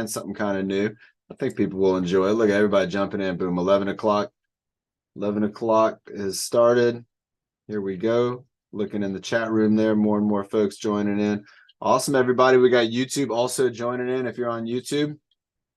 man. Something kind of new. I think people will enjoy it. Look at everybody jumping in. Boom, 11 o'clock. 11 o'clock has started. Here we go. Looking in the chat room there, more and more folks joining in. Awesome, everybody. We got YouTube also joining in. If you're on YouTube,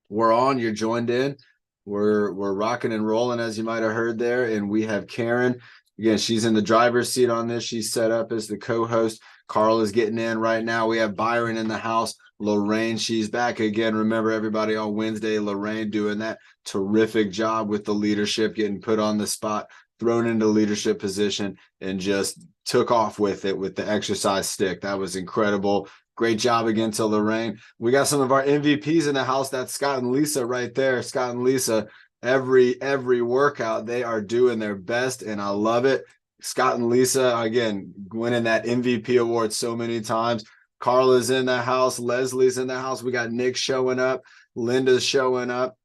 we're on. You're joined in. We're rocking and rolling, as you might have heard there. And we have Karen. Again, she's in the driver's seat on this. She's set up as the co-host. Carl is getting in right now. We have Byron in the house. Lorraine, she's back again. Remember, everybody, on Wednesday, Lorraine doing that terrific job with the leadership, getting put on the spot, thrown into leadership position, and just took off with it with the exercise stick. That was incredible. Great job again to Lorraine. We got some of our MVPs in the house. That's Scott and Lisa right there. Scott and Lisa, every workout, they are doing their best, and I love it. Scott and Lisa, again, winning that MVP award so many times. Carla's in the house. Leslie's in the house. We got Nick showing up. Linda's showing up.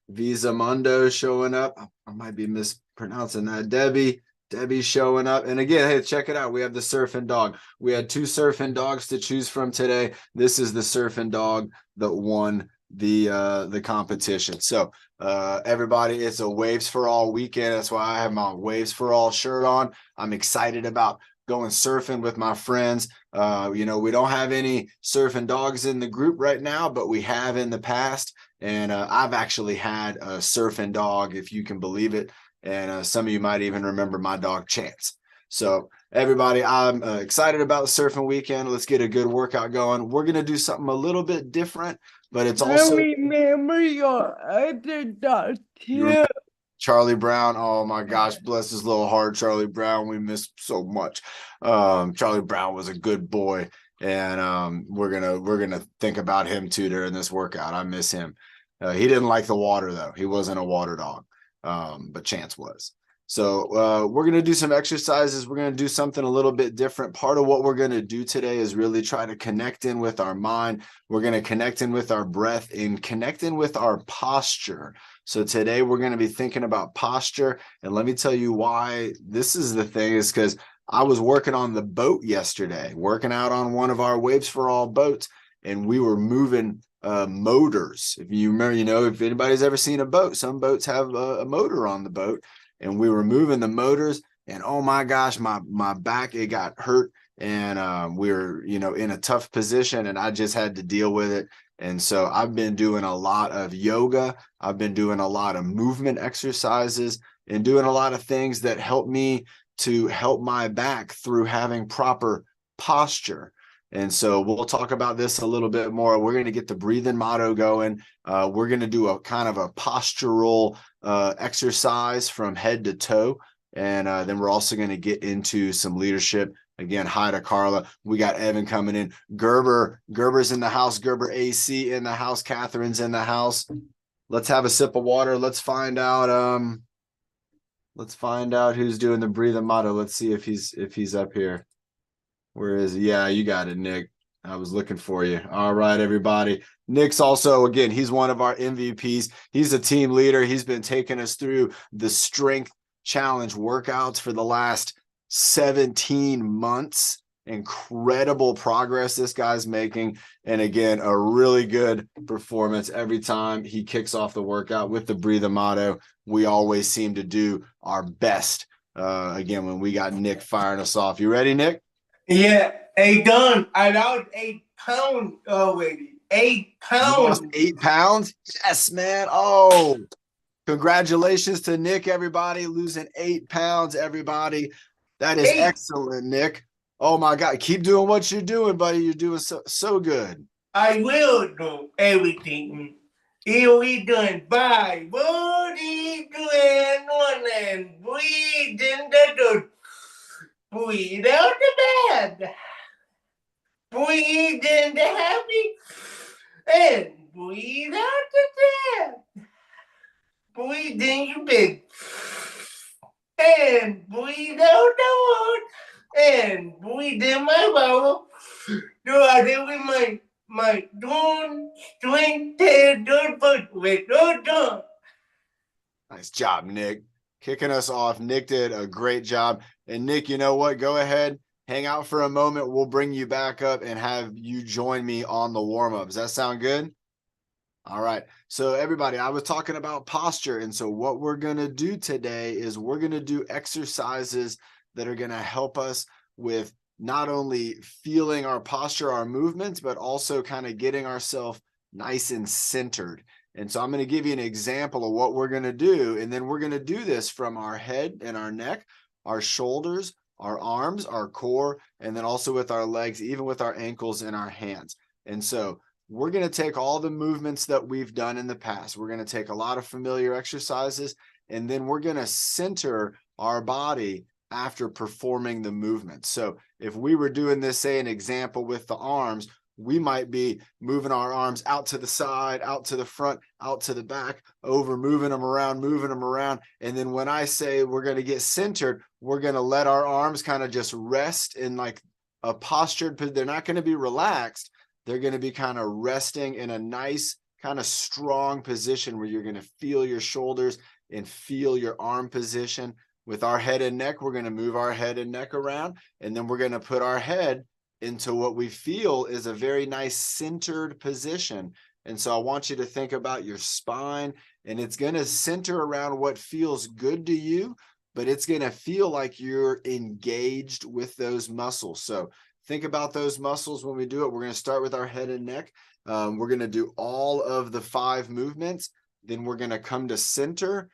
Visa Mundo showing up. I might be mispronouncing that. Debbie's showing up. And again, hey, check it out. We have the surfing dog. We had 2 surfing dogs to choose from today. This is the surfing dog that won the competition. So everybody, it's a Waves for All weekend. That's why I have my Waves for All shirt on. I'm excited about going surfing with my friends. We don't have any surfing dogs in the group right now, but we have in the past. And I've actually had a surfing dog, if you can believe it. And some of you might even remember my dog Chance. So everybody, I'm excited about the surfing weekend. Let's get a good workout going. We're going to do something a little bit different, but it's also... remember your other dog too. Charlie Brown. Oh my gosh, bless his little heart, Charlie Brown. We miss so much. Charlie Brown was a good boy, and we're gonna think about him too during this workout. I miss him. He didn't like the water though. He wasn't a water dog, but Chance was. So we're going to do some exercises. We're going to do something a little bit different. Part of what we're going to do today is really try to connect in with our mind. We're going to connect in with our breath and connect in with our posture. So today we're going to be thinking about posture. And let me tell you why this is the thing, is because I was working on the boat yesterday, working out on one of our Waves for All boats, and we were moving motors. If you remember, if anybody's ever seen a boat, some boats have a motor on the boat. And we were moving the motors, and oh my gosh, my back, it got hurt, and we were, in a tough position, and I just had to deal with it. And so I've been doing a lot of yoga. I've been doing a lot of movement exercises and doing a lot of things that help me to help my back through having proper posture. And so we'll talk about this a little bit more. We're going to get the breathing motto going. We're going to do a kind of a postural exercise from head to toe. And then we're also going to get into some leadership. Again, hi to Carla. We got Evan coming in. Gerber's in the house. Gerber AC in the house. Catherine's in the house. Let's have a sip of water. Let's find out. Let's find out who's doing the breathing motto. Let's see if he's up here. Where is he? Yeah, you got it, Nick. I was looking for you. All right, everybody. Nick's also, again, he's one of our MVPs. He's a team leader. He's been taking us through the strength challenge workouts for the last 17 months. Incredible progress this guy's making. And again, a really good performance every time he kicks off the workout with the breathing motto. We always seem to do our best. Again, when we got Nick firing us off. You ready, Nick? Yeah, hey, done. I lost 8 pounds already. 8 pounds. You lost 8 pounds? Yes, man. Oh, congratulations to Nick, everybody. Losing 8 pounds, everybody. That is excellent, Nick. Oh, my God. Keep doing what you're doing, buddy. You're doing so good. I will do everything. Here we doing by body doing one and breathe in the good. Breathe out the bad. Breathe in the happy. And breathe out the sad. Breathe in your bed. And breathe out the wood. And breathe in my bowel. Do I do with my doing strength doing foot with no done. Nice job, Nick. Kicking us off. Nick did a great job. And Nick, you know what? Go ahead, hang out for a moment. We'll bring you back up and have you join me on the warm-up. Does that sound good? All right. So everybody, I was talking about posture. And so what we're going to do today is we're going to do exercises that are going to help us with not only feeling our posture, our movements, but also kind of getting ourselves nice and centered. And so I'm going to give you an example of what we're going to do. And then we're going to do this from our head and our neck, our shoulders, our arms, our core, and then also with our legs, even with our ankles and our hands. And so we're going to take all the movements that we've done in the past. We're going to take a lot of familiar exercises, and then we're going to center our body after performing the movement. So if we were doing this, say, an example with the arms, we might be moving our arms out to the side, out to the front, out to the back, over, moving them around. And then when I say we're going to get centered, we're going to let our arms kind of just rest in like a postured, they're not going to be relaxed. They're going to be kind of resting in a nice, kind of strong position where you're going to feel your shoulders and feel your arm position. With our head and neck, we're going to move our head and neck around, and then we're going to put our head into what we feel is a very nice centered position. And so I want you to think about your spine, and it's going to center around what feels good to you, but it's going to feel like you're engaged with those muscles. So think about those muscles when we do it. We're going to start with our head and neck. We're going to do all of the 5 movements. Then we're going to come to center.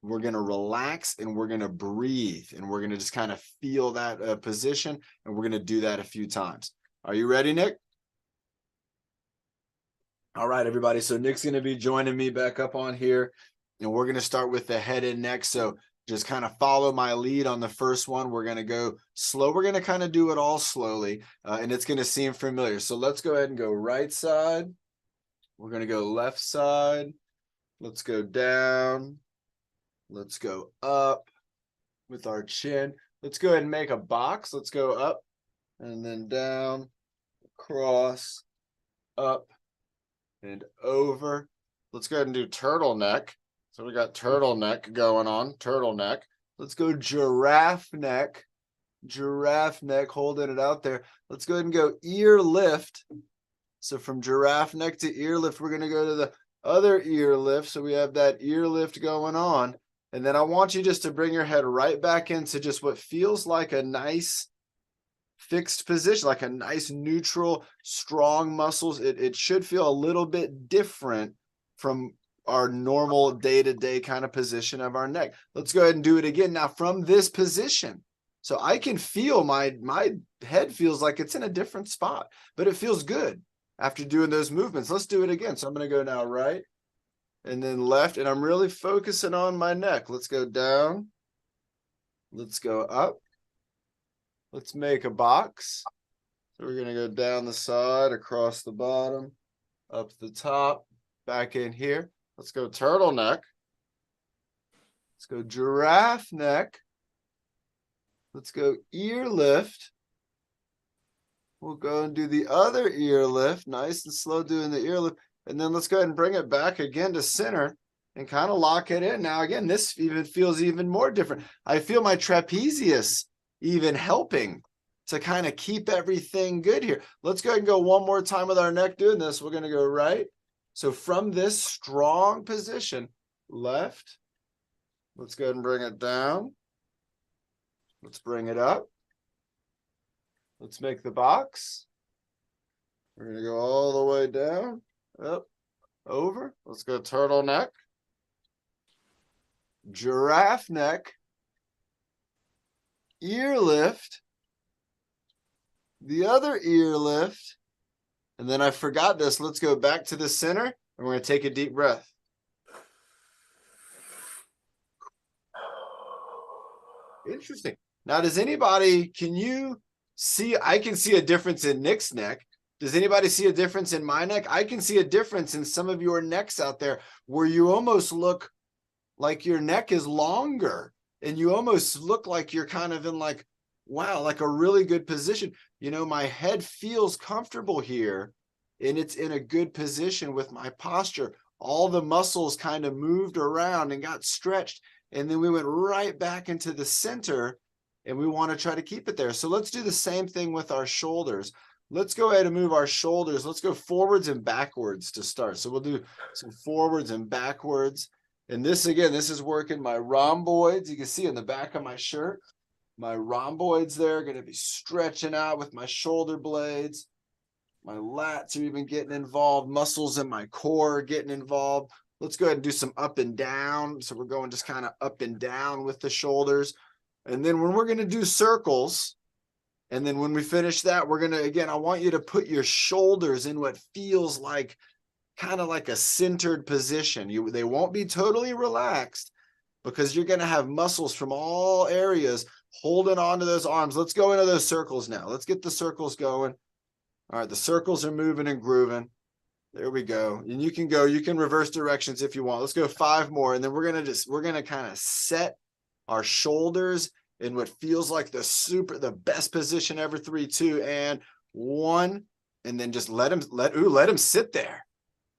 We're going to relax, and we're going to breathe. And we're going to just kind of feel that position. And we're going to do that a few times. Are you ready, Nick? All right, everybody. So Nick's going to be joining me back up on here. And we're going to start with the head and neck. So just kind of follow my lead on the first one. We're going to go slow. We're going to kind of do it all slowly, and it's going to seem familiar. So let's go ahead and go right side. We're going to go left side. Let's go down. Let's go up with our chin. Let's go ahead and make a box. Let's go up and then down, across, up, and over. Let's go ahead and do turtleneck. So we got turtleneck going on, turtleneck. Let's go giraffe neck, holding it out there. Let's go ahead and go ear lift. So from giraffe neck to ear lift, we're going to go to the other ear lift. So we have that ear lift going on. And then I want you just to bring your head right back into just what feels like a nice fixed position, like a nice neutral, strong muscles. It should feel a little bit different from our normal day-to-day kind of position of our neck. Let's go ahead and do it again now from this position. So I can feel my head feels like it's in a different spot, but it feels good after doing those movements. Let's do it again. So I'm going to go now right and then left, and I'm really focusing on my neck. Let's go down. Let's go up. Let's make a box. So we're going to go down the side, across the bottom, up the top, back in here. Let's go turtleneck. Let's go giraffe neck. Let's go ear lift. We'll go and do the other ear lift. Nice and slow doing the ear lift. And then let's go ahead and bring it back again to center and kind of lock it in. Now, again, this even feels even more different. I feel my trapezius even helping to kind of keep everything good here. Let's go ahead and go one more time with our neck doing this. We're going to go right. So from this strong position, left, let's go ahead and bring it down. Let's bring it up. Let's make the box. We're going to go all the way down, up, over. Let's go turtleneck, giraffe neck, ear lift, the other ear lift, and then I forgot this. Let's go back to the center, and we're going to take a deep breath. Interesting. Now, does anybody, can you see, I can see a difference in Nick's neck. Does anybody see a difference in my neck? I can see a difference in some of your necks out there where you almost look like your neck is longer, and you almost look like you're kind of in like, wow, like a really good position. You know, my head feels comfortable here, and it's in a good position with my posture. All the muscles kind of moved around and got stretched, and then we went right back into the center, and we want to try to keep it there. So let's do the same thing with our shoulders. let's go ahead and move our shoulders. Let's go forwards and backwards to start. So we'll do some forwards and backwards. And this, again, this is working my rhomboids. You can see in the back of my shirt, my rhomboids there are going to be stretching out with my shoulder blades. My lats are even getting involved. Muscles in my core are getting involved. Let's go ahead and do some up and down. So we're going just kind of up and down with the shoulders. And then when we're going to do circles, and then when we finish that, we're going to, again, I want you to put your shoulders in what feels like kind of like a centered position. They won't be totally relaxed because you're going to have muscles from all areas holding on to those arms. Let's go into those circles now. Let's get the circles going. All right, the circles are moving and grooving. There we go. And you can reverse directions if you want. Let's go 5 more. And then we're going to kind of set our shoulders in what feels like the best position ever. 3, 2, and 1. And then just let them sit there.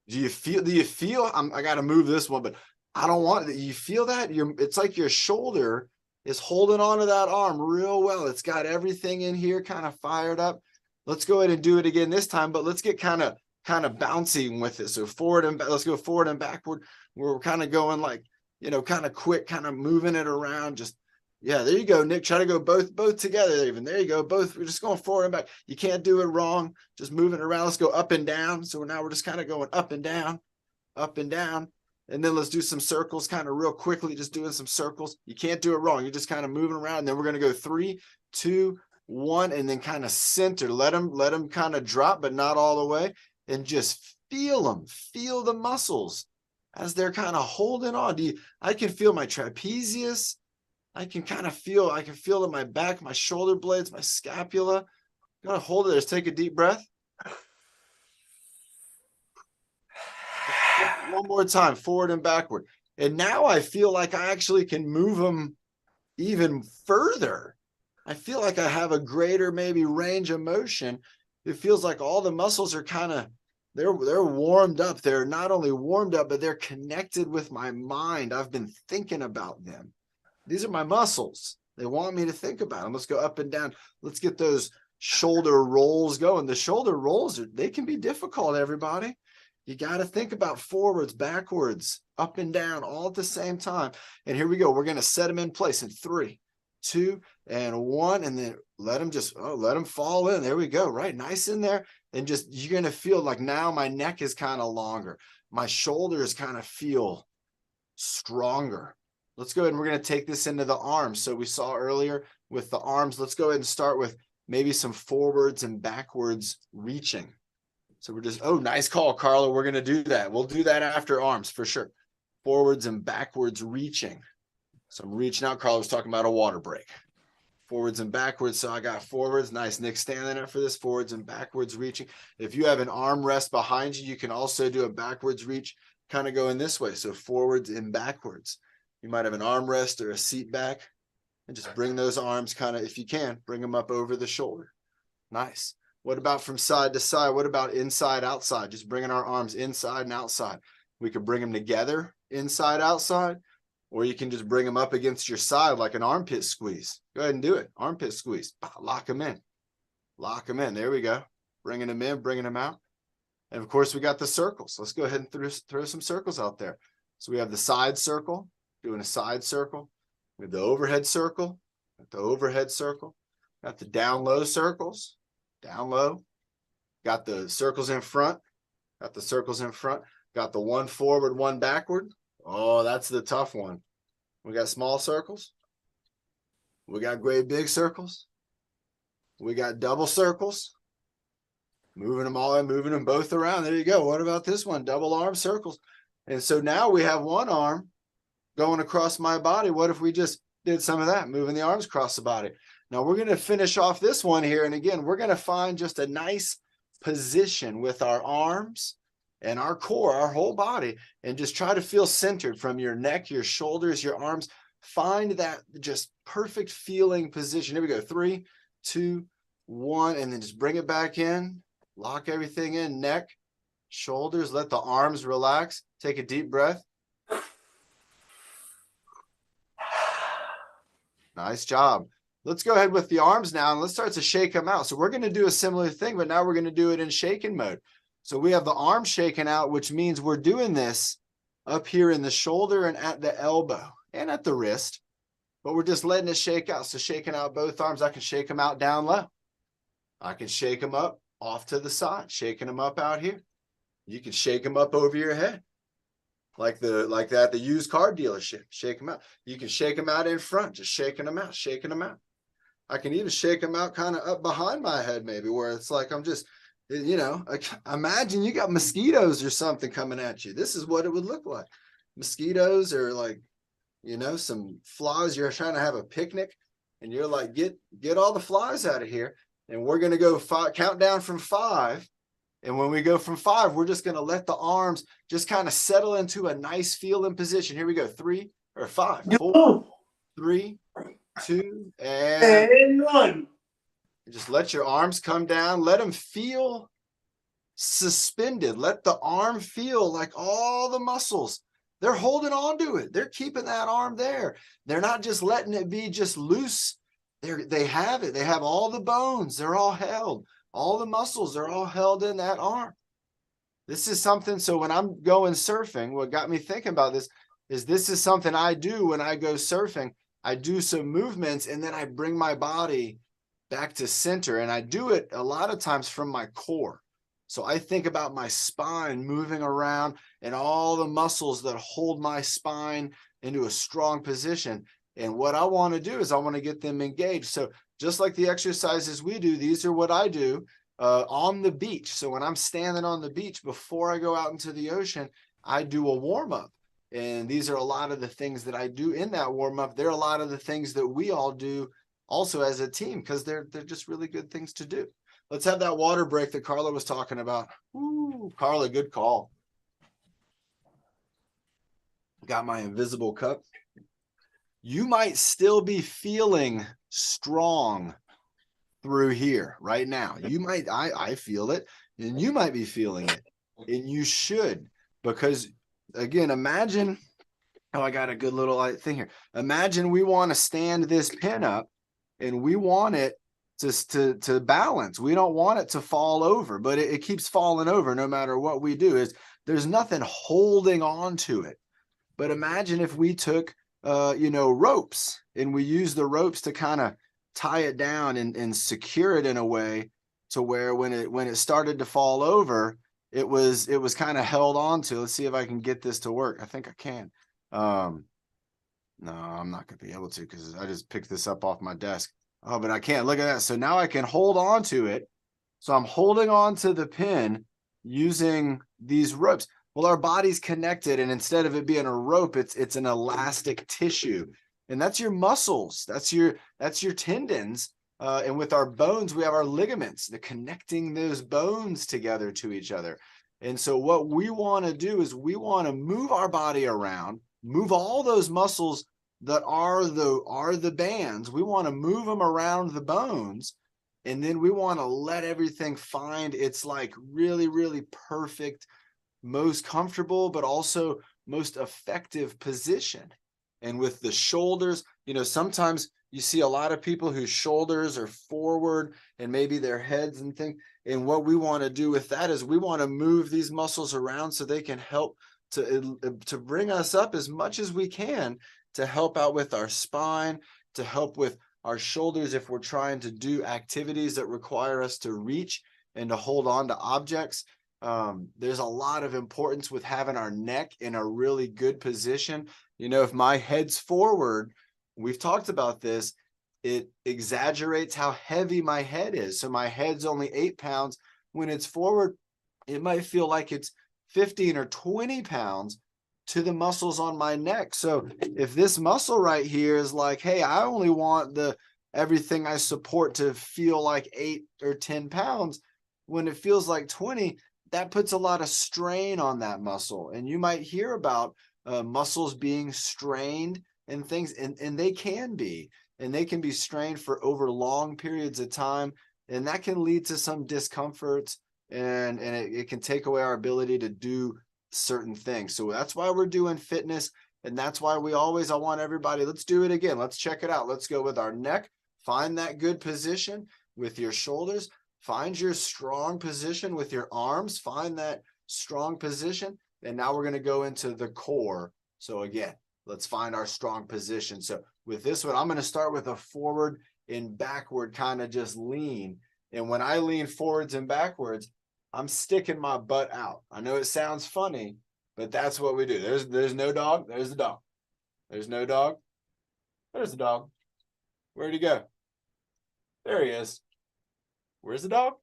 Do you feel, I got to move this one, but I don't want it. You feel that? It's like your shoulder is holding onto that arm real well. It's got everything in here kind of fired up. Let's go ahead and do it again this time, but let's get kind of bouncing with it. So forward and let's go forward and backward. We're kind of going like, kind of quick, kind of moving it around. Just, yeah, there you go, Nick. Try to go both together even. There you go. Both. We're just going forward and back. You can't do it wrong. Just moving around. Let's go up and down. So now we're just kind of going up and down, up and down. And then let's do some circles kind of real quickly, just doing some circles. You can't do it wrong. You're just kind of moving around. And then we're going to go 3, 2, 1, and then kind of center. Let them kind of drop, but not all the way. And just feel them. Feel the muscles as they're kind of holding on. I can feel my trapezius. I can feel it in my back, my shoulder blades, my scapula. Gotta hold it there. Just take a deep breath. One more time, forward and backward. And now I feel like I actually can move them even further. I feel like I have a greater maybe range of motion. It feels like all the muscles are they're warmed up. They're not only warmed up, but they're connected with my mind. I've been thinking about them. These are my muscles. They want me to think about them. Let's go up and down. Let's get those shoulder rolls going. The shoulder rolls, they can be difficult, everybody. You got to think about forwards, backwards, up and down, all at the same time. And here we go. We're going to set them in place in 3, 2, and 1. And then let them fall in. There we go. Right. Nice in there. And just, you're going to feel like now my neck is kind of longer. My shoulders kind of feel stronger. Let's go ahead and we're going to take this into the arms. So we saw earlier with the arms, let's go ahead and start with maybe some forwards and backwards reaching. So we're just, nice call, Carla. We're going to do that. We'll do that after arms for sure. Forwards and backwards reaching. So I'm reaching out. Carla was talking about a water break. Forwards and backwards. So I got forwards. Nice. Nick standing up for this. Forwards and backwards reaching. If you have an arm rest behind you, you can also do a backwards reach, kind of going this way. So forwards and backwards. You might have an arm rest or a seat back. And just bring those arms kind of, if you can, bring them up over the shoulder. Nice. What about from side to side? What about inside, outside? Just bringing our arms inside and outside. We could bring them together, inside, outside, or you can just bring them up against your side like an armpit squeeze. Go ahead and do it. Armpit squeeze. Lock them in. Lock them in. There we go. Bringing them in, bringing them out. And of course, we got the circles. Let's go ahead and throw some circles out there. So we have the side circle, doing a side circle. We have the overhead circle, the overhead circle. Got the down low circles. Down low, got the circles in front, got the circles in front, got the 1 forward, 1 backward. Oh, that's the tough one. We got small circles. We got great big circles. We got double circles. Moving them all in, moving them both around. There you go. What about this one? Double arm circles. And so now we have one arm going across my body. What if we just did some of that, moving the arms across the body? Now we're going to finish off this one here. And again, we're going to find just a nice position with our arms and our core, our whole body, and just try to feel centered from your neck, your shoulders, your arms. Find that just perfect feeling position. Here we go. 3, 2, 1, and then just bring it back in. Lock everything in, neck, shoulders. Let the arms relax. Take a deep breath. Nice job. let's go ahead with the arms now and let's start to shake them out. So we're going to do a similar thing, but now we're going to do it in shaking mode. So we have the arm shaken out, which means we're doing this up here in the shoulder and at the elbow and at the wrist, but we're just letting it shake out. So shaking out both arms, I can shake them out down low. I can shake them up off to the side, shaking them up out here. You can shake them up over your head. Like that, the used car dealership, shake them out. You can shake them out in front, just shaking them out, shaking them out. I can even shake them out kind of up behind my head, maybe where it's like, I'm just, like, imagine you got mosquitoes or something coming at you. This is what it would look like. Mosquitoes or like, some flies. You're trying to have a picnic and you're like, get all the flies out of here. And we're going to go count down from 5. And when we go from 5, we're just going to let the arms just kind of settle into a nice feeling position. Here we go. 3 or 5, 4, 3, 2, and 1. Just let your arms come down. Let them feel suspended. Let the arm feel like all the muscles, they're holding on to it. They're keeping that arm there. They're not just letting it be just loose. They have it. They have all the bones. They're all held. All the muscles are all held in that arm. This is something, so when I'm going surfing, what got me thinking about this is something I do when I go surfing. I do some movements and then I bring my body back to center. And I do it a lot of times from my core. So I think about my spine moving around and all the muscles that hold my spine into a strong position. And what I want to do is I want to get them engaged. So just like the exercises we do, these are what I do on the beach. So when I'm standing on the beach before I go out into the ocean, I do a warm-up. And these are a lot of the things that I do in that warm-up. They're a lot of the things that we all do also as a team because they're just really good things to do. Let's have that water break that Carla was talking about. Ooh, Carla, good call. Got my invisible cup. You might still be feeling strong through here right now. You might, I feel it, and you might be feeling it, and you should, because again, imagine, I got a good little thing here. Imagine we want to stand this pin up and we want it to balance. We don't want it to fall over, but it keeps falling over no matter what we do. There's nothing holding on to it. But imagine if we took ropes and we use the ropes to kind of tie it down and secure it in a way to where when it started to fall over, it was kind of held on to. Let's see if I can get this to work. I think I can. No, I'm not gonna be able to because I just picked this up off my desk. Oh, but I can't. Look at that. So now I can hold on to it. So I'm holding on to the pin using these ropes. Well, our body's connected, and instead of it being a rope, it's an elastic tissue, and that's your muscles, that's your tendons, and with our bones, we have our ligaments, the connecting those bones together to each other. And so what we want to do is we want to move our body around, move all those muscles that are the bands. We want to move them around the bones, and then we want to let everything find its like really, really perfect, most comfortable, but also most effective position. And with the shoulders, sometimes you see a lot of people whose shoulders are forward and maybe their heads and things. And what we want to do with that is we want to move these muscles around so they can help to bring us up as much as we can, to help out with our spine, to help with our shoulders if we're trying to do activities that require us to reach and to hold on to objects. There's a lot of importance with having our neck in a really good position. If my head's forward, we've talked about this, it exaggerates how heavy my head is. So my head's only 8 pounds. When it's forward, it might feel like it's 15 or 20 pounds to the muscles on my neck. So if this muscle right here is like, hey, I only want everything I support to feel like 8 or 10 pounds, when it feels like 20, that puts a lot of strain on that muscle. And you might hear about muscles being strained and things, and they can be strained for over long periods of time. And that can lead to some discomforts, and it can take away our ability to do certain things. So that's why we're doing fitness. And that's why I want everybody, let's do it again. Let's check it out. Let's go with our neck Find that good position with your shoulders. Find your strong position with your arms. Find that strong position. And now we're going to go into the core. So again, let's find our strong position. So with this one, I'm going to start with a forward and backward kind of just lean. And when I lean forwards and backwards, I'm sticking my butt out. I know it sounds funny, but that's what we do. There's no dog. There's the dog. There's no dog. There's the dog. Where'd he go? There he is. Where's the dog?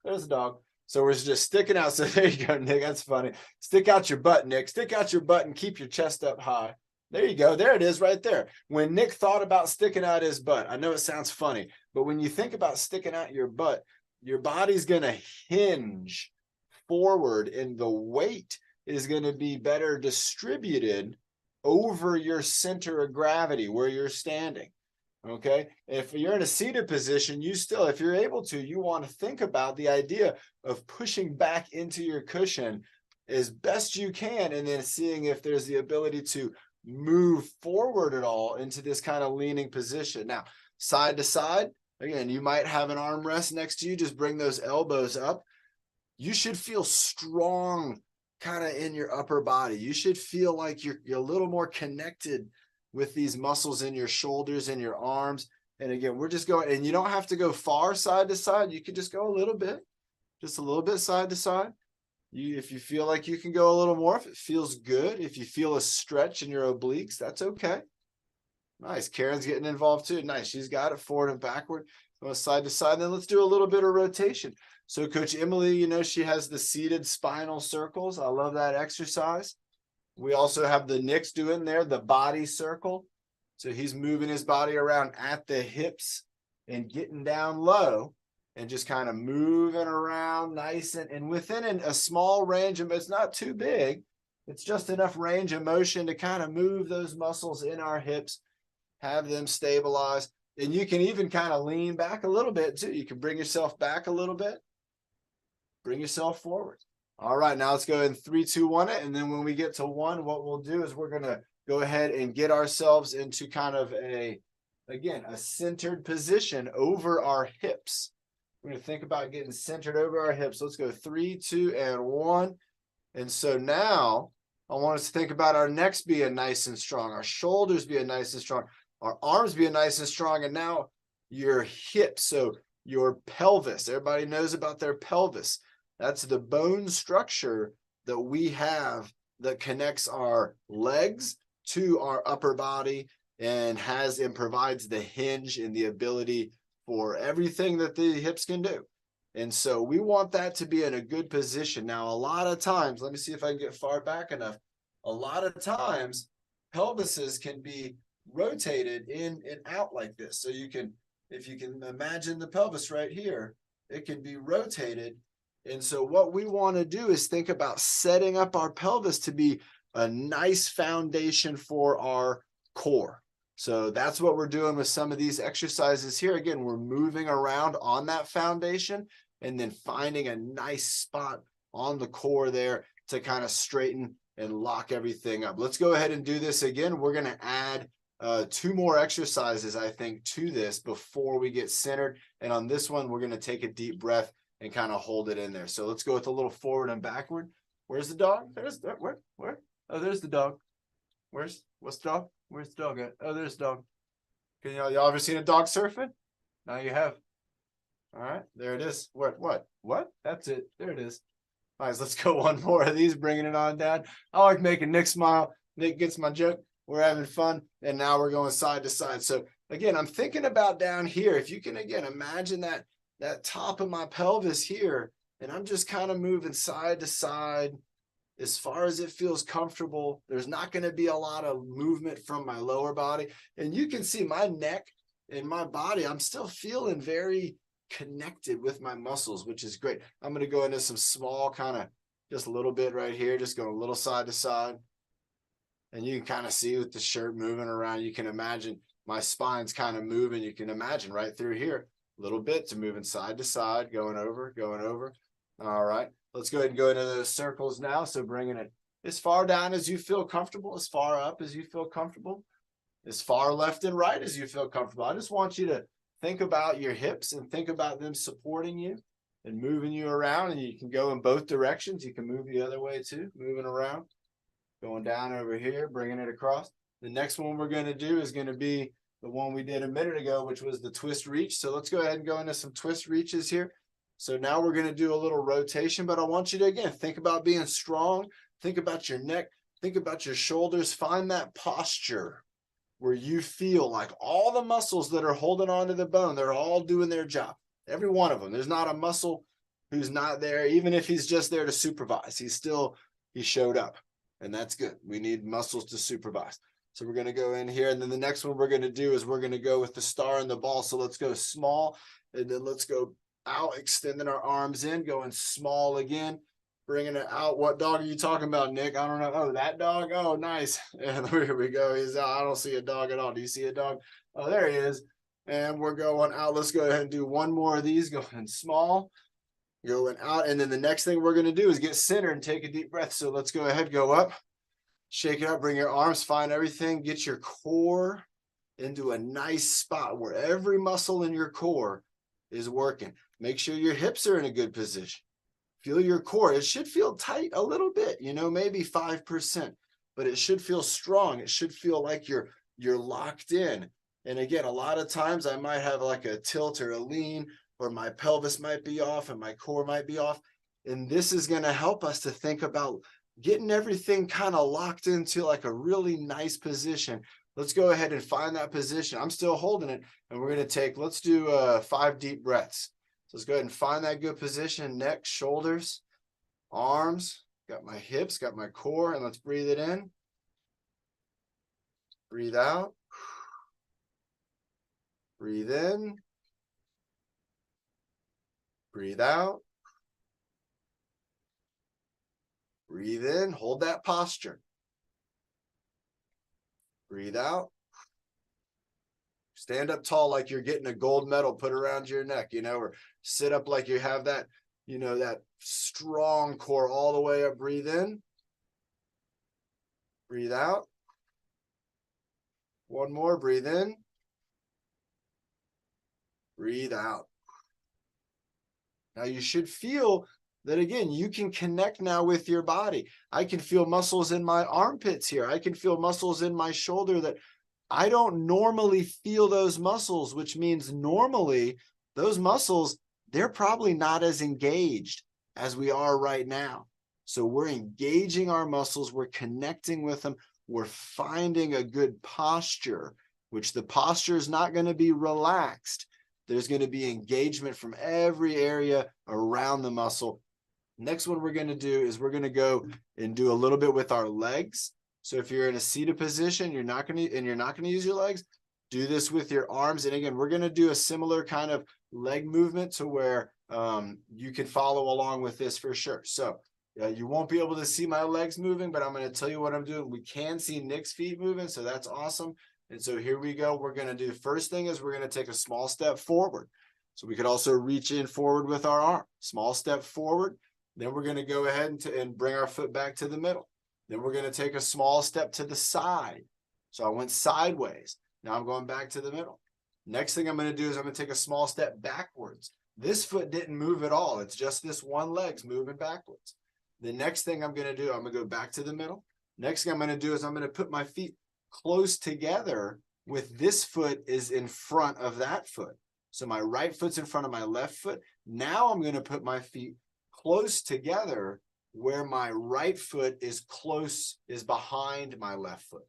There's the dog. So we're just sticking out. So there you go, Nick. That's funny. Stick out your butt, Nick. Stick out your butt and keep your chest up high. There you go. There it is right there. When Nick thought about sticking out his butt, I know it sounds funny, but when you think about sticking out your butt, your body's going to hinge forward and the weight is going to be better distributed over your center of gravity where you're standing. Okay. If you're in a seated position, you still, if you're able to, you want to think about the idea of pushing back into your cushion as best you can, and then seeing if there's the ability to move forward at all into this kind of leaning position. Now, side to side, again, you might have an armrest next to you. Just bring those elbows up. You should feel strong kind of in your upper body. You should feel like you're a little more connected with these muscles in your shoulders and your arms. And again, we're just going, and you don't have to go far side to side. You could just go a little bit, just a little bit side to side. If you feel like you can go a little more, if it feels good, if you feel a stretch in your obliques, that's okay. Nice. Karen's getting involved too. Nice. She's got it forward and backward, side to side. Then let's do a little bit of rotation. So Coach Emily, you know, she has the seated spinal circles. I love that exercise. We also have the Nick's doing there, the body circle. So he's moving his body around at the hips and getting down low and just kind of moving around nice and within a small range of, it's not too big. It's just enough range of motion to kind of move those muscles in our hips, have them stabilize. And you can even kind of lean back a little bit too. You can bring yourself back a little bit, bring yourself forward. All right, now let's go in 3, 2, 1 it. And then when we get to 1, what we'll do is we're going to go ahead and get ourselves into kind of a centered position over our hips. We're going to think about getting centered over our hips. Let's go 3, 2, and 1. And so now I want us to think about our necks being nice and strong, our shoulders being nice and strong, our arms being nice and strong, and now your hips, so your pelvis. Everybody knows about their pelvis. That's the bone structure that we have that connects our legs to our upper body and provides the hinge and the ability for everything that the hips can do. And so we want that to be in a good position. Now, a lot of times, let me see if I can get far back enough. A lot of times, pelvises can be rotated in and out like this. So you can, if you can imagine the pelvis right here, it can be rotated. And so what we want to do is think about setting up our pelvis to be a nice foundation for our core. So that's what we're doing with some of these exercises here. Again, we're moving around on that foundation and then finding a nice spot on the core there to kind of straighten and lock everything up. Let's go ahead and do this again. We're going to add 2 more exercises, I think, to this before we get centered. And on this one, we're going to take a deep breath and kind of hold it in there. So let's go with a little forward and backward. Where's the dog? There's the, where? Oh, there's the dog. What's the dog? Where's the dog at? Oh, there's the dog. Can y'all ever seen a dog surfing? Now you have. All right, there it is. What? That's it. There it is. All right, let's go one more of these, bringing it on down. I like making Nick smile. Nick gets my joke. We're having fun. And now we're going side to side. So again, I'm thinking about down here. If you can, again, imagine that top of my pelvis here, and I'm just kind of moving side to side as far as it feels comfortable. There's not going to be a lot of movement from my lower body. And you can see my neck and my body, I'm still feeling very connected with my muscles, which is great. I'm going to go into some small kind of, just a little bit right here, just going a little side to side. And you can kind of see with the shirt moving around, you can imagine my spine's kind of moving. You can imagine right through here, a little bit to moving side to side, going over. All right, let's go ahead and go into those circles now. So bringing it as far down as you feel comfortable, as far up as you feel comfortable. as far left and right as you feel comfortable. I just want you to think about your hips and think about them supporting you and moving you around. And you can go in both directions. You can move the other way too, moving around, going down over here, bringing it across. The next one we're going to do is going to be the one we did a minute ago, which was the twist reach. So let's go ahead and go into some twist reaches here. So now we're going to do a little rotation, but I want you to, again, think about being strong. Think about your neck. Think about your shoulders. Find that posture where you feel like all the muscles that are holding on to the bone, they're all doing their job. Every one of them. There's not a muscle who's not there, even if he's just there to supervise. He showed up, and that's good. We need muscles to supervise. So we're going to go in here, and then the next one we're going to do is we're going to go with the star and the ball. So let's go small, and then let's go out, extending our arms in, going small again, bringing it out. What dog are you talking about, Nick? I don't know. Oh, that dog? Oh, nice. And here we go. He's out. I don't see a dog at all. Do you see a dog? Oh, there he is. And we're going out. Let's go ahead and do one more of these, going small, going out. And then the next thing we're going to do is get centered and take a deep breath. So let's go ahead, go up, shake it up, bring your arms, find everything, get your core into a nice spot where every muscle in your core is working. Make sure your hips are in a good position. Feel your core. It should feel tight a little bit, maybe 5%, but it should feel strong. It should feel like you're locked in. And again, a lot of times I might have like a tilt or a lean, or my pelvis might be off and my core might be off. And this is going to help us to think about getting everything kind of locked into like a really nice position. Let's go ahead and find that position. I'm still holding it, and we're going to let's do 5 deep breaths. So let's go ahead and find that good position. Neck, shoulders, arms, got my hips, got my core, and let's breathe it in. Breathe out. Breathe in. Breathe out. Breathe in. Hold that posture. Breathe out. Stand up tall like you're getting a gold medal put around your neck, or sit up like you have that, that strong core all the way up. Breathe in. Breathe out. One more. Breathe in. Breathe out. Now you should feel that, again, you can connect now with your body. I can feel muscles in my armpits here. I can feel muscles in my shoulder that I don't normally feel those muscles, which means normally those muscles, they're probably not as engaged as we are right now. So we're engaging our muscles. We're connecting with them. We're finding a good posture, which the posture is not going to be relaxed. There's going to be engagement from every area around the muscle. Next one we're going to do is we're going to go and do a little bit with our legs. So if you're in a seated position, you're not going to use your legs, do this with your arms. And again, we're going to do a similar kind of leg movement to where you can follow along with this for sure. So you won't be able to see my legs moving, but I'm going to tell you what I'm doing. We can see Nick's feet moving, so that's awesome. And so here we go. We're going to do, first thing is we're going to take a small step forward. So we could also reach in forward with our arm. Small step forward. Then we're going to go ahead and bring our foot back to the middle. Then we're going to take a small step to the side. So I went sideways. Now I'm going back to the middle. Next thing I'm going to do is I'm going to take a small step backwards. This foot didn't move at all. It's just this one leg's moving backwards. The next thing I'm going to do, I'm going to go back to the middle. Next thing I'm going to do is I'm going to put my feet close together with this foot is in front of that foot. So my right foot's in front of my left foot. Now I'm going to put my feet close together where my right foot is behind my left foot.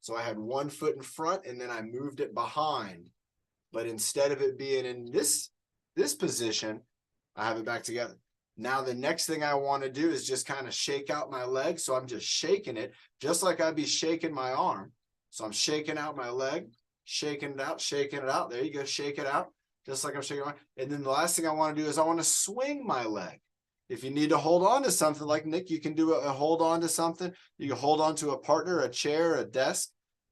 So I had one foot in front and then I moved it behind. But instead of it being in this position, I have it back together. Now the next thing I want to do is just kind of shake out my leg. So I'm just shaking it, just like I'd be shaking my arm. So I'm shaking out my leg, shaking it out, shaking it out. There you go, shake it out, just like I'm shaking my arm. And then the last thing I want to do is I want to swing my leg. If you need to hold on to something like Nick, you can do a hold on to something. You can hold on to a partner, a chair, a desk,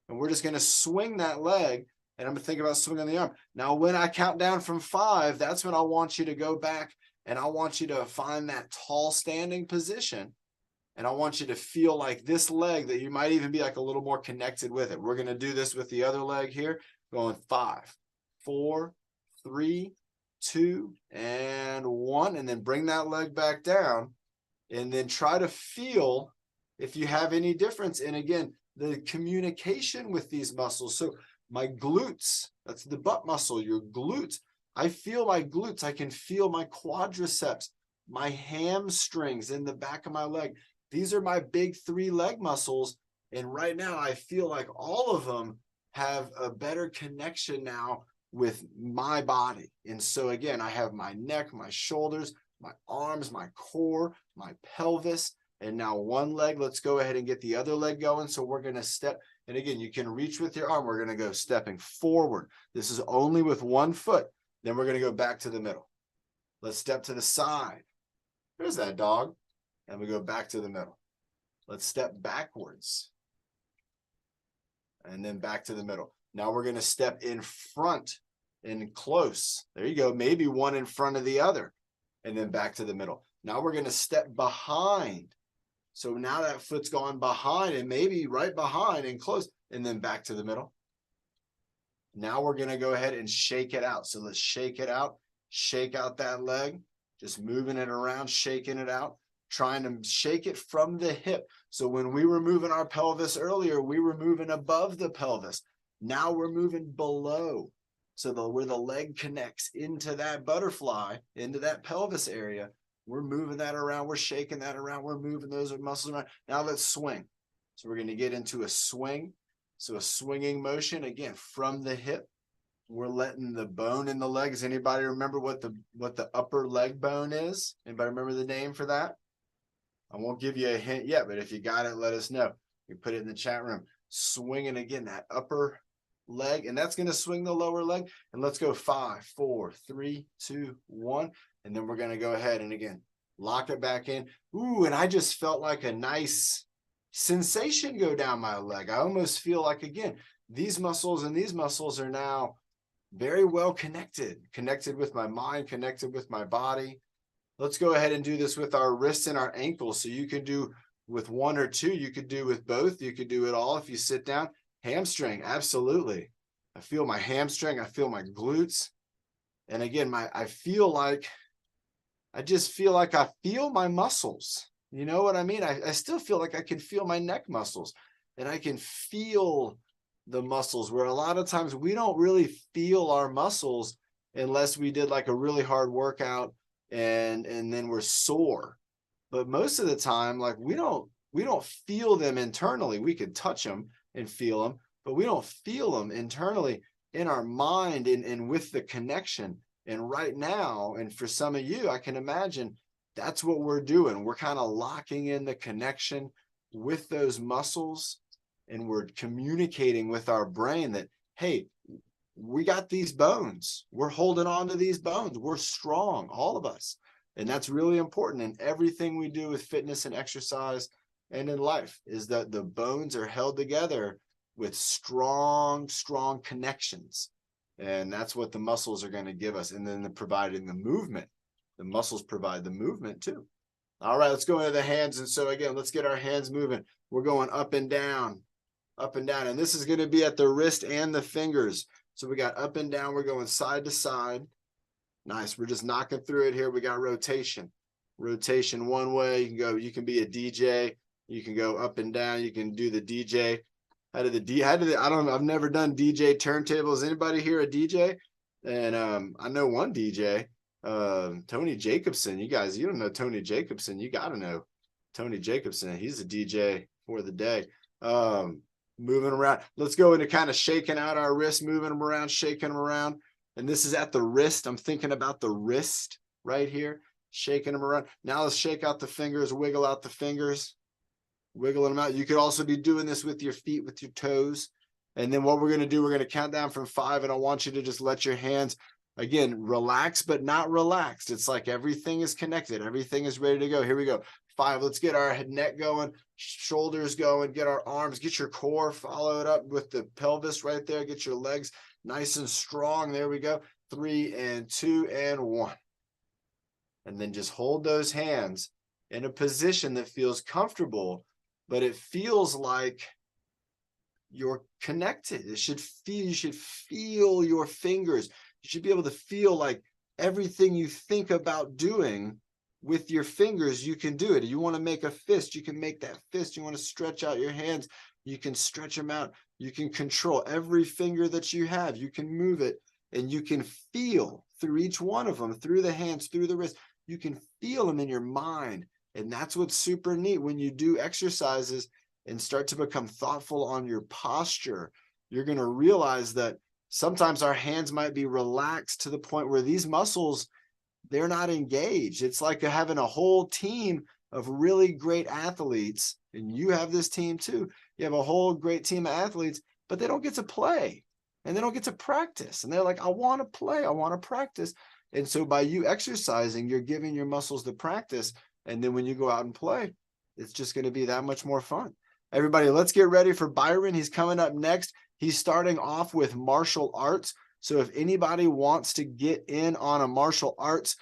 and we're just going to swing that leg. And I'm going to think about swinging the arm. Now, when I count down from 5, that's when I want you to go back and I want you to find that tall standing position. And I want you to feel like this leg that you might even be like a little more connected with it. We're going to do this with the other leg here, going 5, 4, 3, 2, and 1. And then bring that leg back down. And then try to feel if you have any difference. And again, the communication with these muscles. So my glutes, that's the butt muscle, your glutes. I feel my glutes. I can feel my quadriceps, my hamstrings in the back of my leg. These are my big 3 leg muscles. And right now I feel like all of them have a better connection now with my body. And so again, I have my neck, my shoulders, my arms, my core, my pelvis, and now one leg. Let's go ahead and get the other leg going. So we're going to step, and again, you can reach with your arm. We're going to go stepping forward. This is only with one foot. Then we're going to go back to the middle. Let's step to the side. There's that dog. And we go back to the middle. Let's step backwards. And then back to the middle. Now we're going to step in front and close. There you go. Maybe one in front of the other. And then back to the middle. Now we're going to step behind. So now that foot's gone behind and maybe right behind and close. And then back to the middle. Now we're going to go ahead and shake it out. So let's shake it out. Shake out that leg. Just moving it around, shaking it out. Trying to shake it from the hip. So when we were moving our pelvis earlier, we were moving above the pelvis. Now we're moving below. So where the leg connects into that butterfly, into that pelvis area, we're moving that around. We're shaking that around. We're moving those muscles around. Now let's swing. So we're going to get into a swing. So a swinging motion, again, from the hip. We're letting the bone in the leg. Does anybody remember what the upper leg bone is? Anybody remember the name for that? I won't give you a hint yet, but if you got it, let us know. You put it in the chat room. Swinging again, that upper leg, and that's going to swing the lower leg. And let's go 5, 4, 3, 2, 1. And then we're going to go ahead and again, lock it back in. Ooh, and I just felt like a nice sensation go down my leg. I almost feel like, again, these muscles and these muscles are now very well connected with my mind, connected with my body. Let's go ahead and do this with our wrists and our ankles. So you can do with 1 or 2. You could do with both. You could do it all if you sit down. Hamstring, absolutely. I feel my hamstring. I feel my glutes. And again, I just feel like I feel my muscles. You know what I mean? I still feel like I can feel my neck muscles. And I can feel the muscles, where a lot of times we don't really feel our muscles unless we did like a really hard workout and then we're sore. But most of the time, like we don't feel them internally. We can touch them and feel them, but we don't feel them internally in our mind and with the connection. And right now, and for some of you, I can imagine that's what we're doing. We're kind of locking in the connection with those muscles, and we're communicating with our brain that, hey, we got these bones. We're holding on to these bones. We're strong, all of us. And that's really important in everything we do with fitness and exercise and in life, is that the bones are held together with strong connections. And that's what the muscles are going to give us. And then providing the movement. The muscles provide the movement too. All right, let's go into the hands. And so again, let's get our hands moving. We're going up and down, up and down. And this is going to be at the wrist and the fingers. So we got up and down. We're going side to side. Nice. We're just knocking through it here. We got rotation. Rotation one way. You can be a DJ. You can go up and down. You can do the DJ. I don't know. I've never done DJ turntables. Anybody here a DJ? And I know one DJ, Tony Jacobson. You don't know Tony Jacobson. You got to know Tony Jacobson. He's a DJ for the day. Moving around. Let's go into kind of shaking out our wrists, moving them around, shaking them around. And this is at the wrist. I'm thinking about the wrist right here, shaking them around. Now let's shake out the fingers, wiggle out the fingers, wiggling them out. You could also be doing this with your feet, with your toes. And then what we're going to do, we're going to count down from 5. And I want you to just let your hands, again, relax, but not relaxed. It's like everything is connected. Everything is ready to go. Here we go. 5. Let's get our neck going, shoulders going, get our arms, get your core, follow it up with the pelvis right there. Get your legs nice and strong. There we go. 3 and 2 and 1. And then just hold those hands in a position that feels comfortable, but it feels like you're connected. You should feel your fingers. You should be able to feel like everything you think about doing with your fingers, you can do it. You want to make a fist, you can make that fist. You want to stretch out your hands, you can stretch them out. You can control every finger that you have. You can move it, and you can feel through each one of them, through the hands, through the wrist. You can feel them in your mind. And that's what's super neat when you do exercises and start to become thoughtful on your posture. You're going to realize that sometimes our hands might be relaxed to the point where these muscles, they're not engaged. It's like having a whole team of really great athletes, and you have this team too. You have a whole great team of athletes, but they don't get to play and they don't get to practice. And they're like, I want to play, I want to practice. And so by you exercising, you're giving your muscles the practice. And then when you go out and play, it's just going to be that much more fun. Everybody, let's get ready for Byron. He's coming up next. He's starting off with martial arts. So if anybody wants to get in on a martial arts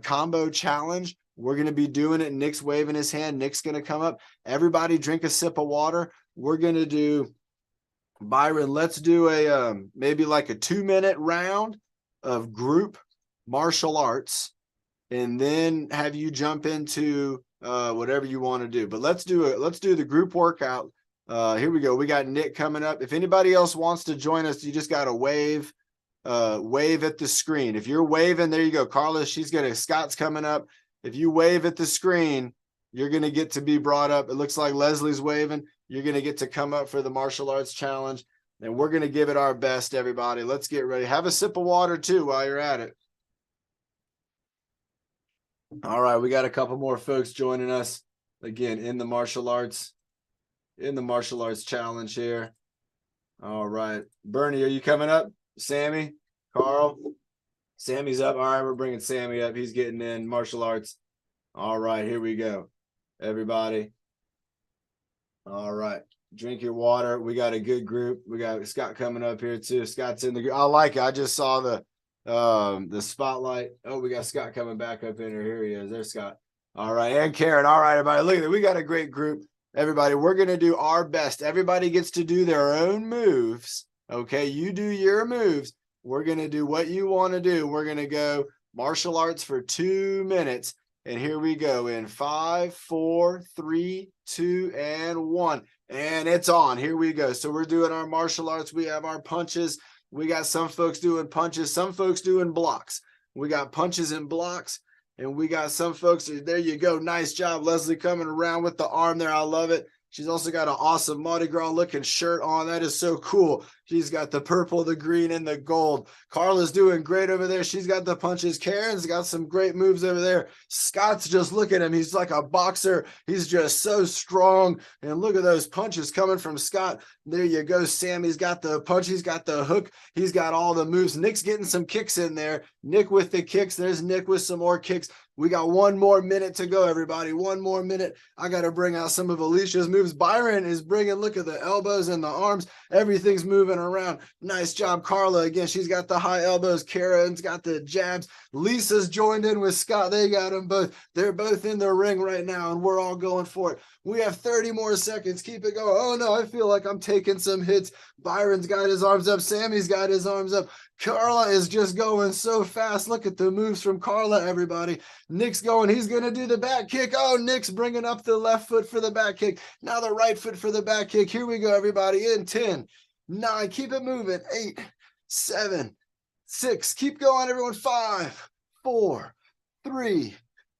combo challenge, we're going to be doing it. Nick's waving his hand. Nick's going to come up. Everybody drink a sip of water. We're going to do, Byron, let's do a maybe like a 2-minute round of group martial arts, and then have you jump into whatever you want to do. But let's do the group workout. Here we go. We got Nick coming up. If anybody else wants to join us, you just got to wave at the screen. If you're waving, there you go. Carla, Scott's coming up. If you wave at the screen, you're going to get to be brought up. It looks like Leslie's waving. You're going to get to come up for the martial arts challenge, and we're going to give it our best, everybody. Let's get ready. Have a sip of water too while you're at it. All right, we got a couple more folks joining us again in the martial arts challenge here. All right, Bernie, are you coming up? Sammy, Carl, Sammy's up. All right, we're bringing Sammy up. He's getting in martial arts. All right, here we go, everybody. All right, drink your water. We got a good group. We got Scott coming up here too. Scott's in the group. I like it. I just saw the spotlight. Oh, we got Scott coming back up in here. Here he is. There's Scott. All right, and Karen. All right, everybody, look at it. We got a great group. Everybody, we're going to do our best. Everybody gets to do their own moves. Okay, you do your moves. We're going to do what you want to do. We're going to go martial arts for 2 minutes. And here we go in 5, 4, 3, 2, and 1. And it's on. Here we go. So we're doing our martial arts. We have our punches. We got some folks doing punches, some folks doing blocks. We got punches and blocks. And we got some folks, there you go. Nice job, Leslie, coming around with the arm there. I love it. She's also got an awesome Mardi Gras looking shirt on. That is so cool. She's got the purple, the green, and the gold. Carla's doing great over there. She's got the punches. Karen's got some great moves over there. Scott's just, look at him. He's like a boxer. He's just so strong. And look at those punches coming from Scott. There you go. Sammy's got the punch. He's got the hook. He's got all the moves. Nick's getting some kicks in there. Nick with the kicks. There's Nick with some more kicks. We got 1 more minute to go, everybody. 1 more minute. I got to bring out some of Alicia's moves. Byron is bringing, look at the elbows and the arms. Everything's moving around. Nice job, Carla. Again, she's got the high elbows. Karen's got the jabs. Lisa's joined in with Scott. They got them both. They're both in the ring right now, and we're all going for it. We have 30 more seconds. Keep it going. Oh, no, I feel like I'm taking some hits. Byron's got his arms up. Sammy's got his arms up. Carla is just going so fast. Look at the moves from Carla, everybody. Nick's going. He's going to do the back kick. Oh, Nick's bringing up the left foot for the back kick. Now the right foot for the back kick. Here we go, everybody. In 10, 9. Keep it moving. 8, 7, 6. Keep going, everyone. 5, 4, 3,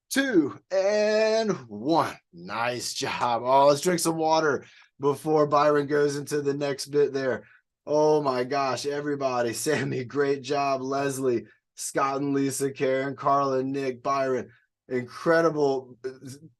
2, and 1. Nice job. Oh, let's drink some water before Byron goes into the next bit there. Oh my gosh, everybody. Sammy, great job. Leslie, Scott and Lisa, Karen, Carla, Nick, Byron. Incredible.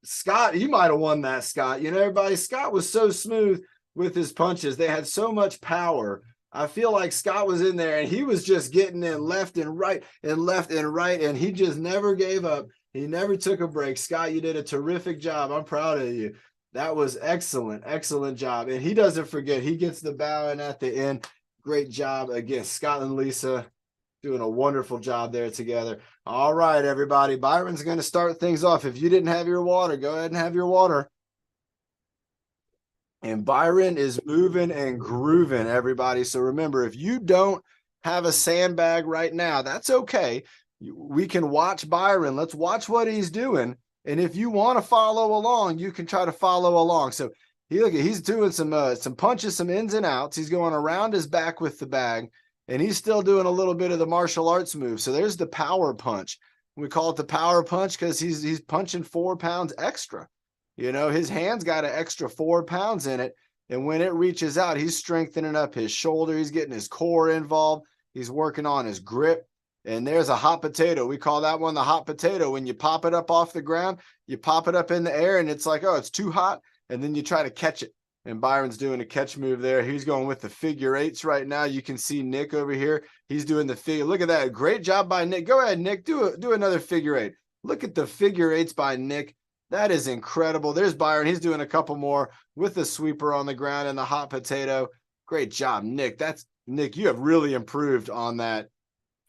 Scott, you might have won that, Scott. You know, everybody, Scott was so smooth with his punches. They had so much power. I feel like Scott was in there and he was just getting in left and right and left and right, and he just never gave up. He never took a break. Scott, you did a terrific job. I'm proud of you. That was excellent, excellent job. And he doesn't forget. He gets the bow in at the end. Great job again, Scott and Lisa. Doing a wonderful job there together. All right, everybody. Byron's going to start things off. If you didn't have your water, go ahead and have your water. And Byron is moving and grooving, everybody. So remember, if you don't have a sandbag right now, that's okay. We can watch Byron. Let's watch what he's doing. And if you want to follow along, you can try to follow along. So he's doing some punches, some ins and outs. He's going around his back with the bag, and he's still doing a little bit of the martial arts move. So there's the power punch. We call it the power punch because he's punching 4 pounds extra. You know, his hand's got an extra 4 pounds in it. And when it reaches out, he's strengthening up his shoulder. He's getting his core involved. He's working on his grip. And there's a hot potato. We call that one the hot potato. When you pop it up off the ground, you pop it up in the air and it's like, oh, it's too hot. And then you try to catch it. And Byron's doing a catch move there. He's going with the figure eights right now. You can see Nick over here. He's doing the figure. Look at that. Great job by Nick. Go ahead, Nick. Do another figure eight. Look at the figure eights by Nick. That is incredible. There's Byron. He's doing a couple more with the sweeper on the ground and the hot potato. Great job, Nick. Nick, you have really improved on that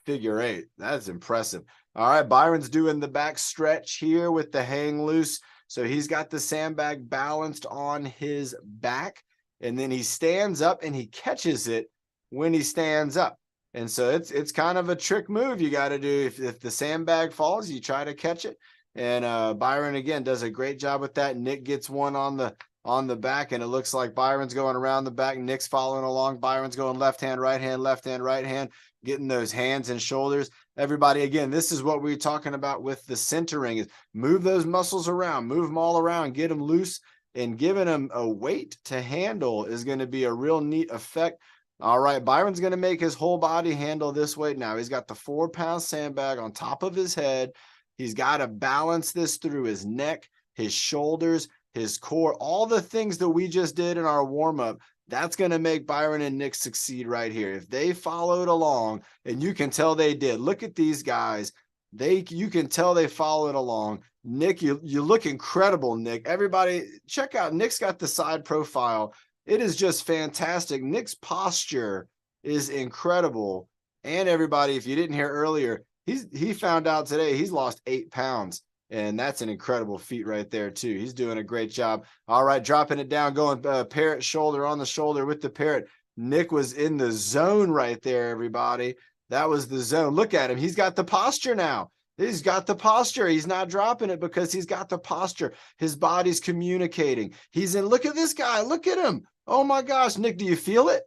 figure eight. That's impressive. All right, Byron's doing the back stretch here with the hang loose. So he's got the sandbag balanced on his back, and then he stands up and he catches it when he stands up. And so it's kind of a trick move you got to do. If the sandbag falls, you try to catch it. And Byron again does a great job with that. Nick gets one on the back, and it looks like Byron's going around the back. Nick's following along. Byron's going left hand, right hand, getting those hands and shoulders. Everybody, again, this is what we're talking about with the centering: is move those muscles around, move them all around, get them loose, and giving them a weight to handle is going to be a real neat effect. All right, Byron's going to make his whole body handle this weight now. He's got the 4-pound sandbag on top of his head. He's got to balance this through his neck, his shoulders, his core, all the things that we just did in our warm-up. That's going to make Byron and Nick succeed right here. If they followed along, and you can tell they did. Look at these guys. You can tell they followed along. Nick, you look incredible, Nick. Everybody, check out. Nick's got the side profile. It is just fantastic. Nick's posture is incredible. And everybody, if you didn't hear earlier, he found out today he's lost 8 pounds, and that's an incredible feat right there too. He's doing a great job. All right, dropping it down, going parrot shoulder on the shoulder with the parrot. Nick was in the zone right there, everybody. That was the zone. Look at him. He's got the posture now. He's got the posture. He's not dropping it because he's got the posture. His body's communicating. He's in. Look at this guy. Look at him. Oh my gosh, Nick, do you feel it?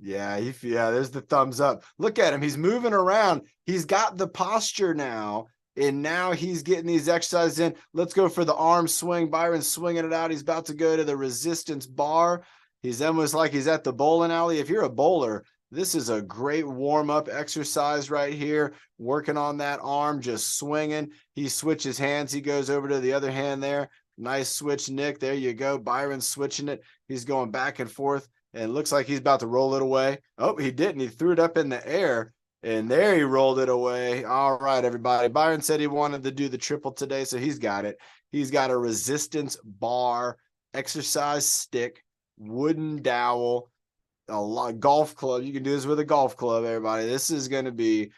Yeah, there's the thumbs up. Look at him. He's moving around. He's got the posture now, and now he's getting these exercises in. Let's go for the arm swing. Byron's swinging it out. He's about to go to the resistance bar. He's almost like he's at the bowling alley. If you're a bowler, this is a great warm-up exercise right here, working on that arm, just swinging. He switches hands. He goes over to the other hand there. Nice switch, Nick. There you go. Byron's switching it. He's going back and forth. And it looks like he's about to roll it away. Oh, he didn't. He threw it up in the air, and there he rolled it away. All right, everybody. Byron said he wanted to do the triple today, so he's got it. He's got a resistance bar, exercise stick, wooden dowel, a golf club. You can do this with a golf club, everybody. This is going to be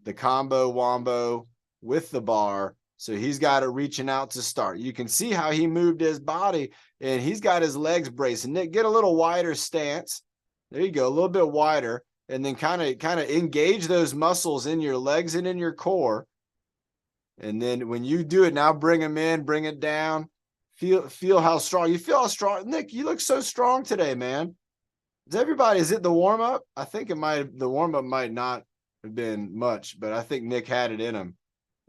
the combo wombo with the bar. So he's got it reaching out to start. You can see how he moved his body, and he's got his legs braced. Nick, get a little wider stance. There you go, a little bit wider, and then kind of engage those muscles in your legs and in your core. And then when you do it, now bring them in, bring it down. Feel how strong. You feel how strong. Nick, you look so strong today, man. Is it the warm-up? I think the warm-up might not have been much, but I think Nick had it in him.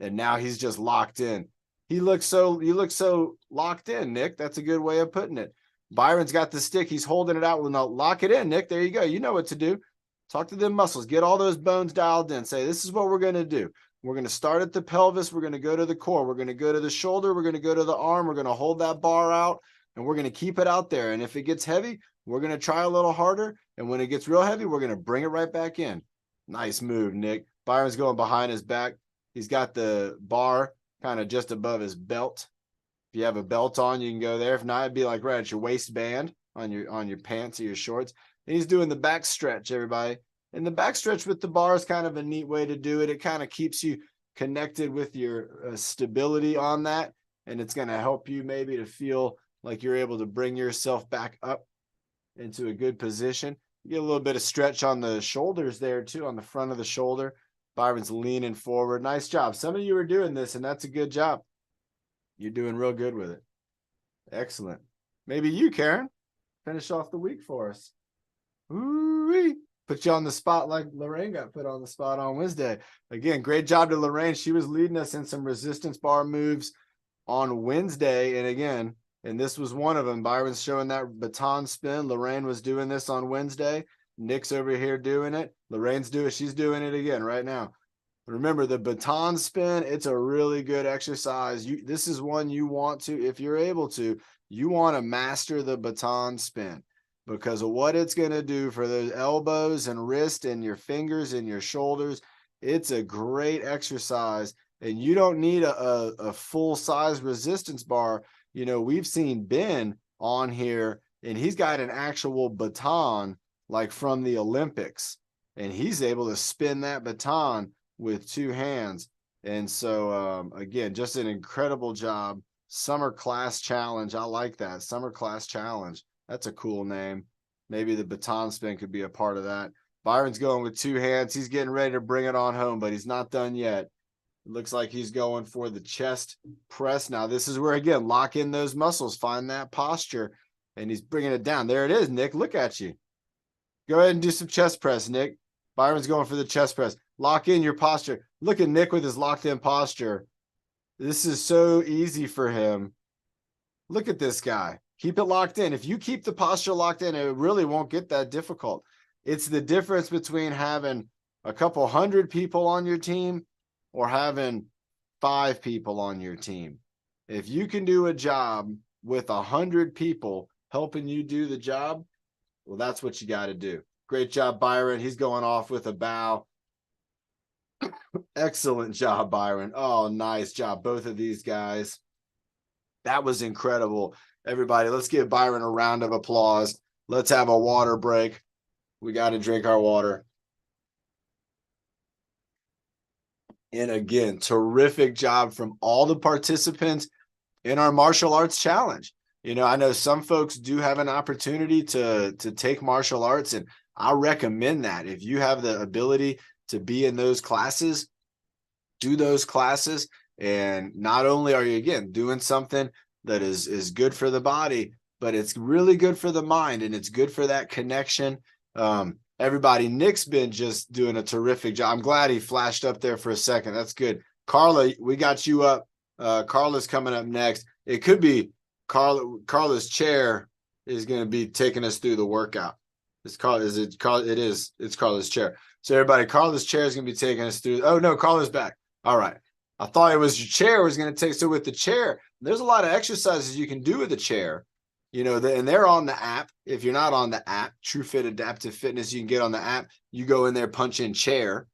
And now he's just locked in. You look so locked in, Nick. That's a good way of putting it. Byron's got the stick. He's holding it out. Well, now lock it in, Nick. There you go. You know what to do. Talk to them muscles. Get all those bones dialed in. Say, this is what we're going to do. We're going to start at the pelvis. We're going to go to the core. We're going to go to the shoulder. We're going to go to the arm. We're going to hold that bar out, and we're going to keep it out there. And if it gets heavy, we're going to try a little harder. And when it gets real heavy, we're going to bring it right back in. Nice move, Nick. Byron's going behind his back. He's got the bar kind of just above his belt. If you have a belt on, you can go there. If not, it'd be like right at your waistband on your pants or your shorts. And he's doing the back stretch, everybody. And the back stretch with the bar is kind of a neat way to do it. It kind of keeps you connected with your stability on that. And it's going to help you maybe to feel like you're able to bring yourself back up into a good position. You get a little bit of stretch on the shoulders there too, on the front of the shoulder. Byron's leaning forward. Nice job. Some of you are doing this, and that's a good job. You're doing real good with it. Excellent. Maybe you, Karen, finish off the week for us. Ooh-wee. Put you on the spot like Lorraine got put on the spot on Wednesday. Again, great job to Lorraine. She was leading us in some resistance bar moves on Wednesday. And again, and this was one of them. Byron's showing that baton spin. Lorraine was doing this on Wednesday. Nick's over here doing it. She's doing it again right now. Remember the baton spin, it's a really good exercise. This is one you want to, if you're able to, you want to master the baton spin because of what it's going to do for those elbows and wrist and your fingers and your shoulders. It's a great exercise, and you don't need a full size resistance bar. You know, we've seen Ben on here, and he's got an actual baton like from the Olympics, and he's able to spin that baton with two hands. And so, again, just an incredible job. Summer Class Challenge. I like that. Summer Class Challenge. That's a cool name. Maybe the baton spin could be a part of that. Byron's going with two hands. He's getting ready to bring it on home, but he's not done yet. It looks like he's going for the chest press. Now, this is where, again, lock in those muscles, find that posture, and he's bringing it down. There it is, Nick. Look at you. Go ahead and do some chest press, Nick. Byron's going for the chest press. Lock in your posture. Look at Nick with his locked in posture. This is so easy for him. Look at this guy. Keep it locked in. If you keep the posture locked in, it really won't get that difficult. It's the difference between having a couple hundred people on your team or having 5 people on your team. If you can do a job with 100 people helping you do the job, well, that's what you got to do. Great job, Byron. He's going off with a bow. Excellent job, Byron. Oh, nice job. Both of these guys. That was incredible. Everybody, let's give Byron a round of applause. Let's have a water break. We got to drink our water. And again, terrific job from all the participants in our martial arts challenge. You know, I know some folks do have an opportunity to take martial arts, and I recommend that. If you have the ability to be in those classes, do those classes. And not only are you, again, doing something that is good for the body, but it's really good for the mind, and it's good for that connection. Everybody, Nick's been just doing a terrific job. I'm glad he flashed up there for a second. That's good. Carla, we got you up. Carla's coming up next. It could be Carla's chair is going to be taking us through the workout. It's Carla's chair. So everybody, Carla's chair is going to be taking us through. Oh no, Carla's back. All right. I thought it was your chair was going to take. So with the chair, there's a lot of exercises you can do with the chair, you know, and they're on the app. If you're not on the app, TruFit Adaptive Fitness, you can get on the app. You go in there, punch in chair,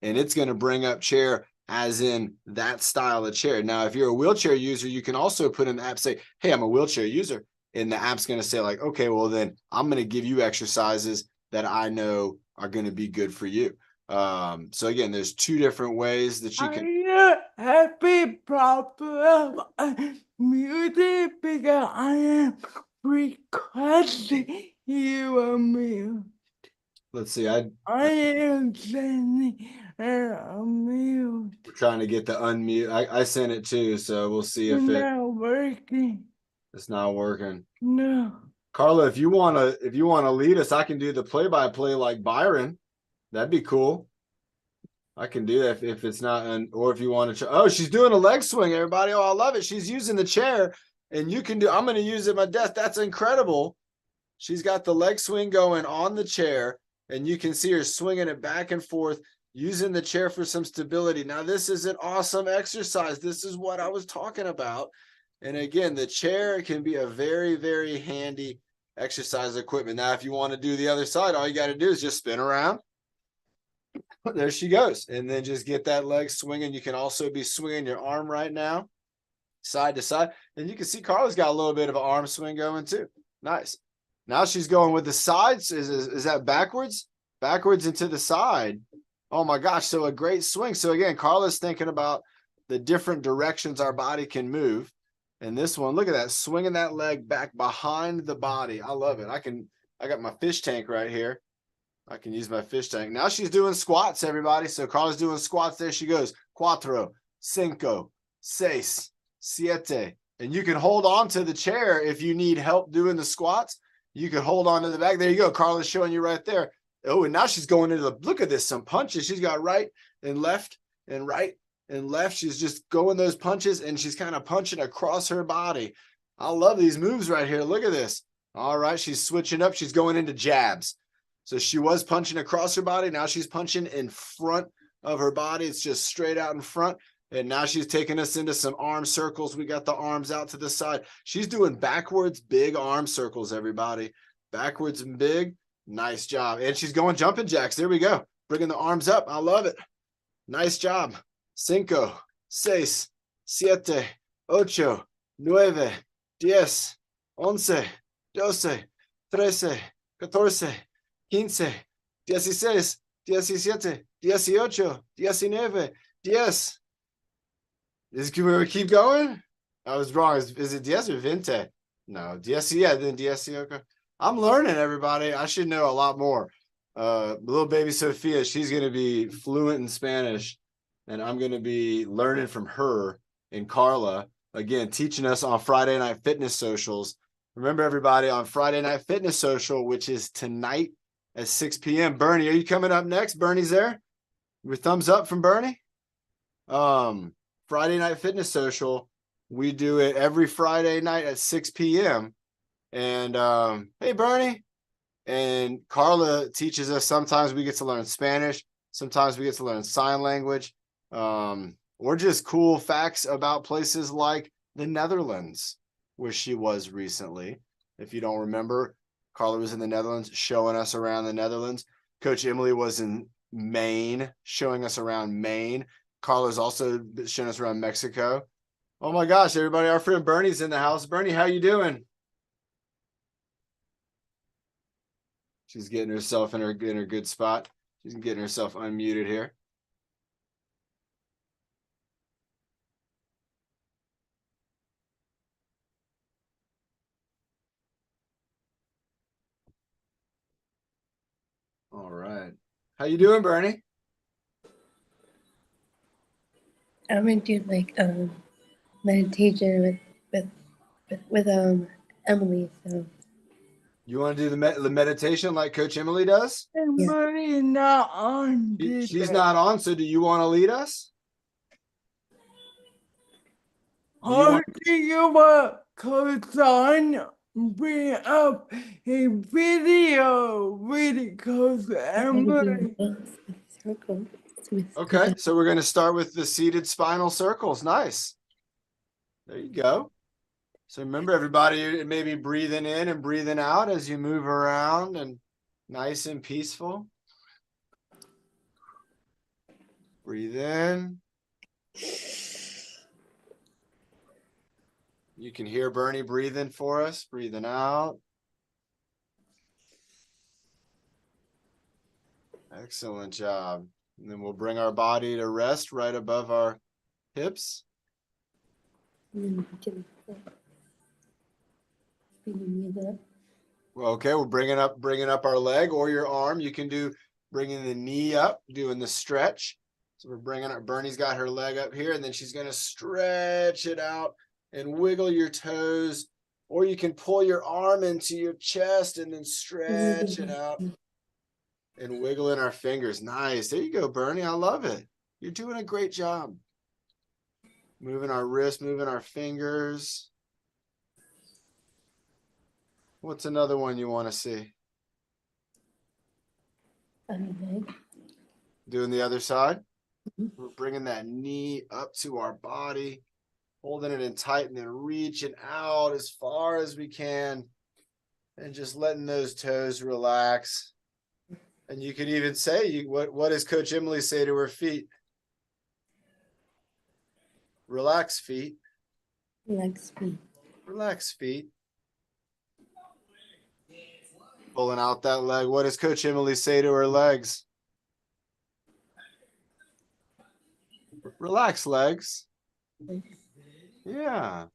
and it's going to bring up chair as in that style of chair. Now, if you're a wheelchair user, you can also put in the app, say, hey, I'm a wheelchair user. And the app's going to say like, okay, well then I'm going to give you exercises that I know are going to be good for you. So again, there's 2 different ways that you can. Happy problem music because I am requesting you a meal. Let's see. I am sending a meal. We're trying to get the unmute. I sent it too, so we'll see if not working. It's not working. No. Carla, if you wanna lead us, I can do the play-by-play like Byron. That'd be cool. I can do that if it's not, or if you want to. Oh, she's doing a leg swing, everybody. Oh, I love it. She's using the chair, and you can do. I'm going to use it at my desk. That's incredible. She's got the leg swing going on the chair, and you can see her swinging it back and forth, using the chair for some stability. Now, this is an awesome exercise. This is what I was talking about. And again, the chair can be a very, very handy exercise equipment. Now, if you want to do the other side, all you got to do is just spin around. There she goes. And then just get that leg swinging. You can also be swinging your arm right now, side to side. And you can see Carla's got a little bit of an arm swing going too. Nice. Now she's going with the sides. Is that backwards? backwards and to the side. Oh my gosh. So a great swing. So again, Carla's thinking about the different directions our body can move. And this one, look at that, swinging that leg back behind the body. I love it. I got my fish tank right here. I can use my fish tank. Now she's doing squats, everybody. So Carla's doing squats. There she goes. Cuatro, cinco, seis, siete. And you can hold on to the chair if you need help doing the squats. You can hold on to the back. There you go. Carla's showing you right there. Oh, and now she's going into the, look at this, some punches. She's got right and left and right and left. She's just going those punches, and she's kind of punching across her body. I love these moves right here. Look at this. All right, she's switching up. She's going into jabs. So she was punching across her body. Now she's punching in front of her body. It's just straight out in front. And now she's taking us into some arm circles. We got the arms out to the side. She's doing backwards, big arm circles, everybody. Backwards and big. Nice job. And she's going jumping jacks. There we go. Bringing the arms up. I love it. Nice job. Cinco, seis, siete, ocho, nueve, 10, 11, 12, 13, 14, 15, 16, 17, 18, 19, 10. Can we keep going? I was wrong. Is it 10 or 20? No, 10, yeah, then 10. Okay. I'm learning, everybody. I should know a lot more. Little baby Sophia, she's going to be fluent in Spanish, and I'm going to be learning from her and Carla, again, teaching us on Friday Night Fitness Socials. Remember, everybody, on Friday Night Fitness Social, which is tonight at 6 p.m. Bernie, are you coming up next? Bernie's there? Your thumbs up from Bernie? Friday Night Fitness Social, we do it every Friday night at 6 p.m. And hey, Bernie. And Carla teaches us. Sometimes we get to learn Spanish. Sometimes we get to learn sign language. Or just cool facts about places like the Netherlands, where she was recently. If you don't remember, Carla was in the Netherlands showing us around the Netherlands. Coach Emily was in Maine showing us around Maine. Carla's also showing us around Mexico. Oh my gosh, everybody, our friend Bernie's in the house. Bernie, how you doing? She's getting herself in her good spot. She's getting herself unmuted here. All right. How you doing, Bernie? I'm gonna do like meditation with Emily. So You want to do the meditation like Coach Emily does? And Bernie's not on She's today. not on, so do you want to lead us? Or do you want Coach on bring up a video with Coach Emily? circle. Okay, so we're going to start with the seated spinal circles. Nice. There you go. So remember, everybody, maybe breathing in and breathing out as you move around, and nice and peaceful. Breathe in. You can hear Bernie breathing for us, breathing out. Excellent job. And then we'll bring our body to rest right above our hips. Well, okay, we're bringing up our leg or your arm. You can do bringing the knee up, doing the stretch. So we're bringing up, Bernie's got her leg up here, and then she's going to stretch it out and wiggle your toes, or you can pull your arm into your chest and then stretch it out and wiggle in our fingers. Nice. There you go, Bernie. I love it. You're doing a great job. Moving our wrists, moving our fingers. What's another one you want to see? Doing the other side. We're bringing that knee up to our body, holding it in tight, and then reaching out as far as we can, and just letting those toes relax. And you could even say, what does Coach Emily say to her feet? Relax, feet. Relax feet. Relax, feet. Pulling out that leg. What does Coach Emily say to her legs? Relax, legs. Yeah.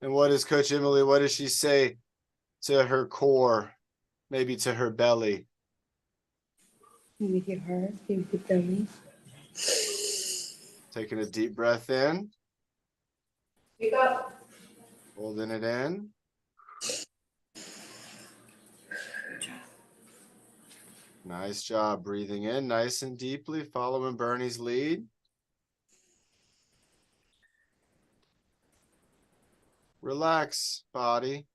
And what does Coach Emily, what does she say to her core? Maybe to her belly. With your heart, with your belly. Taking a deep breath in. Pick up. Holding it in. Nice job. Breathing in nice and deeply, following Bernie's lead. Relax, body.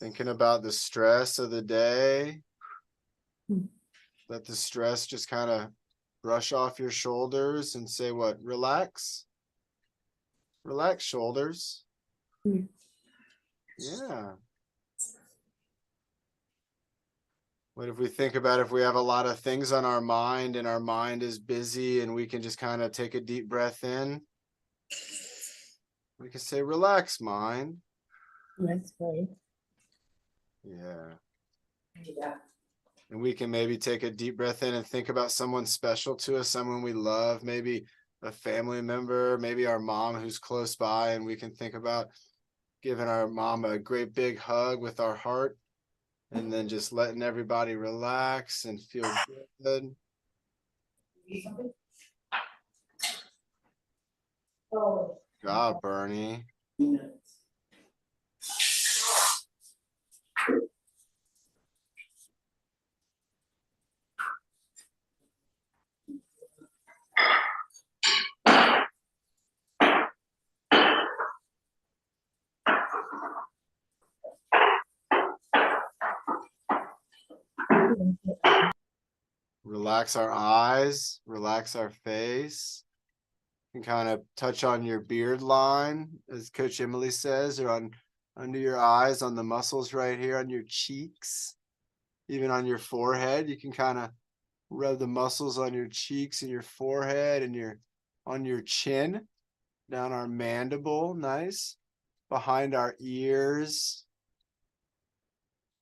Thinking about the stress of the day. Let the stress just kind of brush off your shoulders and say what? Relax. Relax, shoulders. Yeah. What if we think about if we have a lot of things on our mind and our mind is busy and we can just kind of take a deep breath in? We can say, relax, mind. That's right. Yeah. Yeah. And we can maybe take a deep breath in and think about someone special to us, someone we love, maybe a family member, maybe our mom who's close by, and we can think about giving our mom a great big hug with our heart, and then just letting everybody relax and feel good. Oh. God, Bernie. Relax our eyes, relax our face. And kind of touch on your beard line, as Coach Emily says, or on under your eyes, on the muscles right here, on your cheeks, even on your forehead. You can kind of rub the muscles on your cheeks and your forehead and on your chin, down our mandible, nice, behind our ears,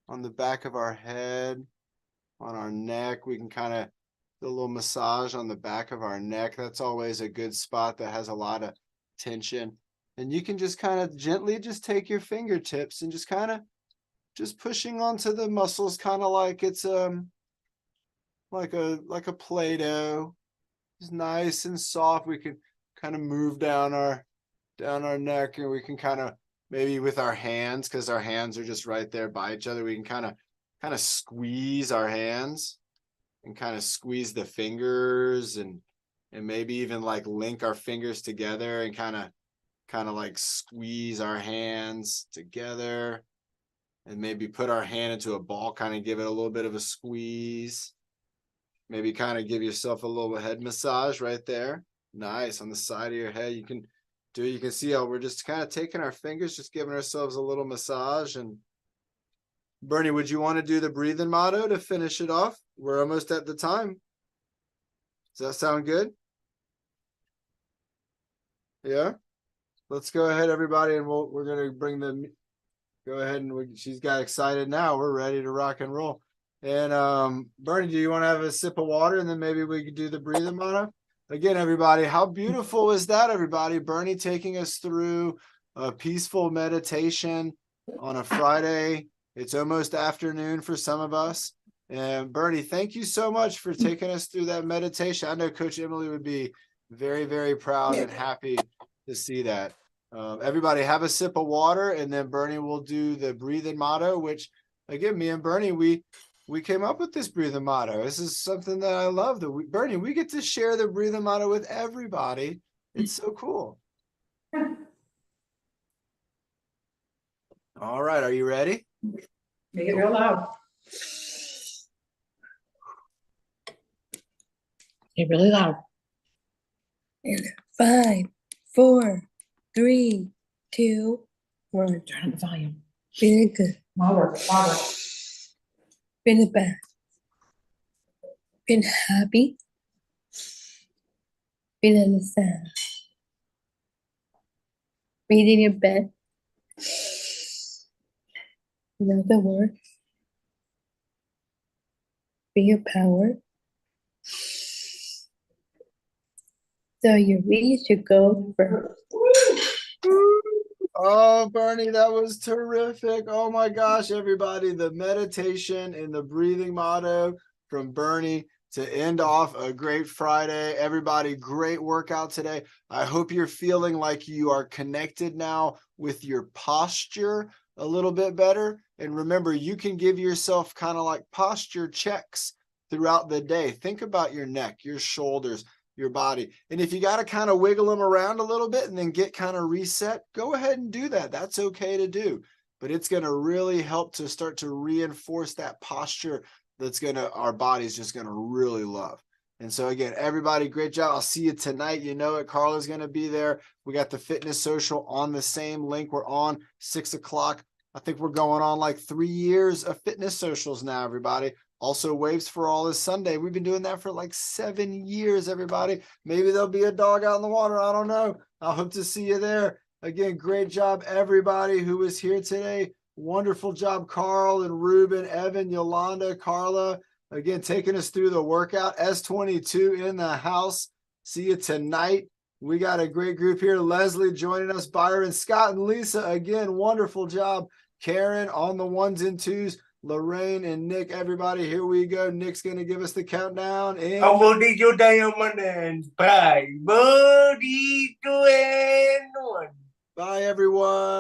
on the back of our head, on our neck. We can kind of do a little massage on the back of our neck. That's always a good spot that has a lot of tension. And you can just kind of gently just take your fingertips and just kind of just pushing onto the muscles, kind of like it's like a Play-Doh. It's nice and soft. We can kind of move down our neck, and we can kind of maybe with our hands, because our hands are just right there by each other, we can kind of squeeze our hands and kind of squeeze the fingers and maybe even like link our fingers together and kind of like squeeze our hands together and maybe put our hand into a ball, kind of give it a little bit of a squeeze. Maybe kind of give yourself a little head massage right there. Nice, on the side of your head. You can see how we're just kind of taking our fingers, just giving ourselves a little massage. And Bernie, would you want to do the breathing motto to finish it off? We're almost at the time. Does that sound good? Yeah. Let's go ahead, everybody, and we're gonna bring the. Go ahead, and she's got excited now. We're ready to rock and roll. And Bernie, do you want to have a sip of water, and then maybe we could do the breathing motto? Again, everybody, how beautiful is that, everybody? Bernie taking us through a peaceful meditation on a Friday. It's almost afternoon for some of us. And Bernie, thank you so much for taking us through that meditation. I know Coach Emily would be very, very proud and happy to see that. Everybody have a sip of water, and then Bernie will do the breathing motto, which again, me and Bernie, we came up with this breathing motto. This is something that I love. Bernie, we get to share the breathing motto with everybody. It's so cool. All right, are you ready? Make it real loud. Get really loud. And 5, 4, 3, 2, 1. Turn on the volume. Feeling good. Louder. Feeling bad. Feeling happy. Feeling sad. Breathe in your bed. Another word. Feel power. So you reach your goal first. Oh, Bernie, that was terrific. Oh my gosh, everybody. The meditation and the breathing motto from Bernie to end off a great Friday. Everybody, great workout today. I hope you're feeling like you are connected now with your posture a little bit better. And remember, you can give yourself kind of like posture checks throughout the day. Think about your neck, your shoulders, your body. And if you got to kind of wiggle them around a little bit and then get kind of reset, go ahead and do that. That's okay to do. But it's going to really help to start to reinforce that posture that's going to, our body's just going to really love. And so again, everybody, great job. I'll see you tonight. You know it. Carla's going to be there. We got the fitness social on the same link. We're on 6 o'clock. I think we're going on like 3 years of fitness socials now, everybody. Also, Waves for All is Sunday. We've been doing that for like 7 years, everybody. Maybe there'll be a dog out in the water. I don't know. I hope to see you there. Again, great job, everybody who was here today. Wonderful job, Carl and Ruben, Evan, Yolanda, Carla. Again, taking us through the workout. S22 in the house. See you tonight. We got a great group here. Leslie joining us, Byron, Scott, and Lisa. Again, wonderful job. Karen on the ones and twos. Lorraine and Nick, everybody, here we go. Nick's going to give us the countdown. And I'm gonna dig your diamond and 5, 4, 3, 2, and 1. bye, everyone.